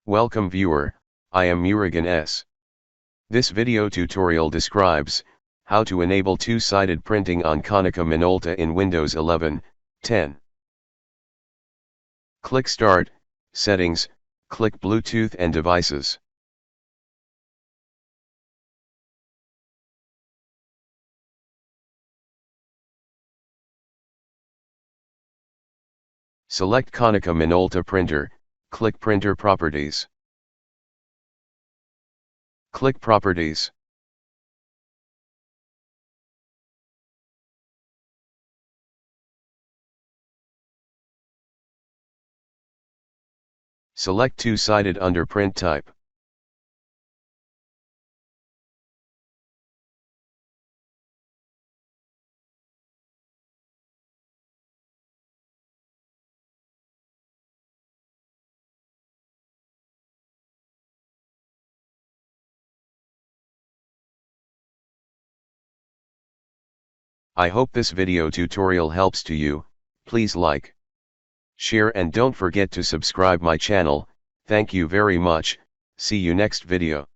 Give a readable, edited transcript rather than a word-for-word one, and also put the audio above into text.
Welcome viewer, I am Murugan S. This video tutorial describes how to enable two-sided printing on Konica Minolta in Windows 11, 10. Click Start, Settings, click Bluetooth and Devices. Select Konica Minolta printer, click Printer Properties. Click Properties. Select two-sided under Print Type. I hope this video tutorial helps to you. Please like, share and don't forget to subscribe my channel. Thank you very much. See you next video.